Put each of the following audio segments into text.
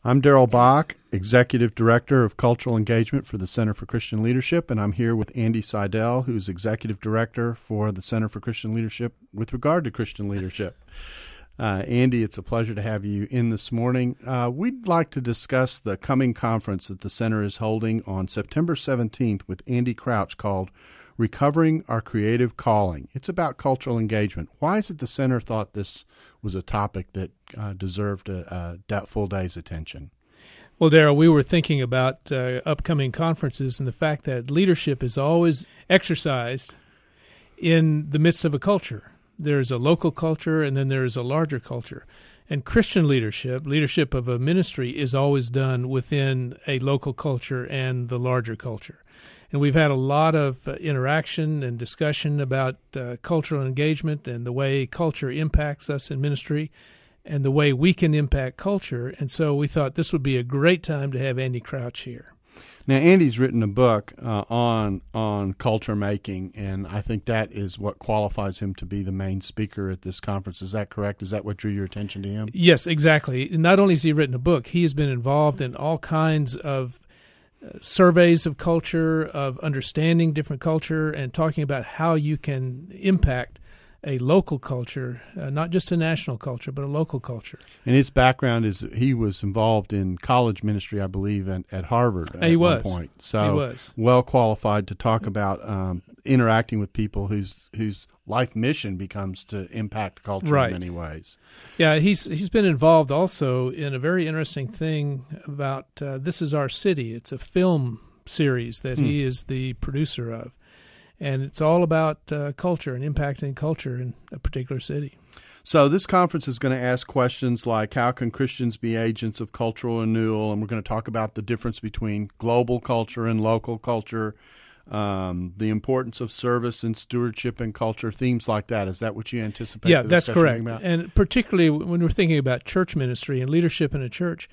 I'm Darrell Bach, Executive Director of Cultural Engagement for the Center for Christian Leadership, and I'm here with Andy Seidel, who's Executive Director for the Center for Christian Leadership with regard to Christian leadership. Andy, it's a pleasure to have you in this morning. We'd like to discuss the coming conference that the Center is holding on September 17th with Andy Crouch called Recovering Our Creative Calling. It's about cultural engagement. Why is it the Center thought this was a topic that deserved a full day's attention? Well, Darrell, we were thinking about upcoming conferences and the fact that leadership is always exercised in the midst of a culture. There's a local culture and then there's a larger culture. And Christian leadership of a ministry, is always done within a local culture and the larger culture. And we've had a lot of interaction and discussion about cultural engagement and the way culture impacts us in ministry and the way we can impact culture. And so we thought this would be a great time to have Andy Crouch here. Now, Andy's written a book on culture making, and I think that is what qualifies him to be the main speaker at this conference. Is that correct? Is that what drew your attention to him? Yes, exactly. Not only has he written a book, he has been involved in all kinds of surveys of culture, of understanding different culture, and talking about how you can impact a local culture, not just a national culture, but a local culture. And his background is he was involved in college ministry, I believe, at Harvard at one point. So he was well qualified to talk about interacting with people whose life mission becomes to impact culture in many ways. Yeah, he's been involved also in a very interesting thing about This Is Our City. It's a film series that he is the producer of. And it's all about culture and impacting culture in a particular city. So this conference is going to ask questions like, how can Christians be agents of cultural renewal? And we're going to talk about the difference between global culture and local culture, the importance of service and stewardship and culture, themes like that. Is that what you anticipate? Yeah, that's correct. And particularly when we're thinking about church ministry and leadership in a church,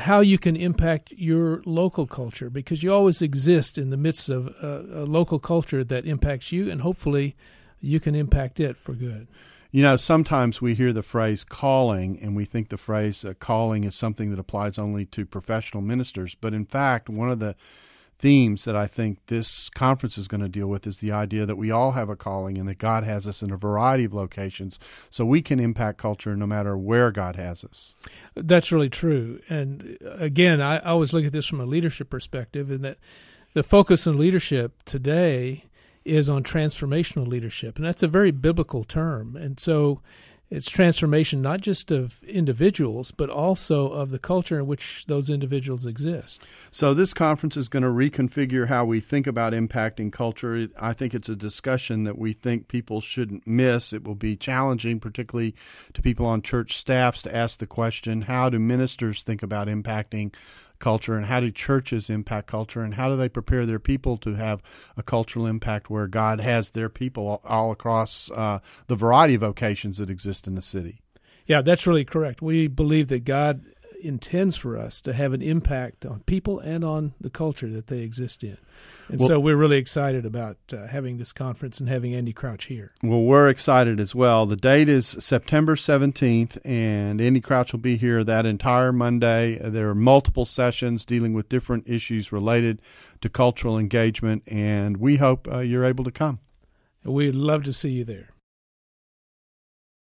how you can impact your local culture, because you always exist in the midst of a local culture that impacts you, and hopefully you can impact it for good. You know, sometimes we hear the phrase calling, and we think the phrase calling is something that applies only to professional ministers. But in fact, one of the themes that I think this conference is going to deal with is the idea that we all have a calling and that God has us in a variety of locations so we can impact culture no matter where God has us. That's really true. And again, I always look at this from a leadership perspective, in that the focus on leadership today is on transformational leadership, and that's a very biblical term. And so it's transformation not just of individuals, but also of the culture in which those individuals exist. So this conference is going to reconfigure how we think about impacting culture. I think it's a discussion that we think people shouldn't miss. It will be challenging, particularly to people on church staffs, to ask the question, how do ministers think about impacting culture, and how do churches impact culture, and how do they prepare their people to have a cultural impact where God has their people all across the variety of vocations that exist in the city? Yeah, that's really correct. We believe that God intends for us to have an impact on people and on the culture that they exist in. And so we're really excited about having this conference and having Andy Crouch here. Well, we're excited as well. The date is September 17th, and Andy Crouch will be here that entire Monday. There are multiple sessions dealing with different issues related to cultural engagement, and we hope you're able to come. We'd love to see you there.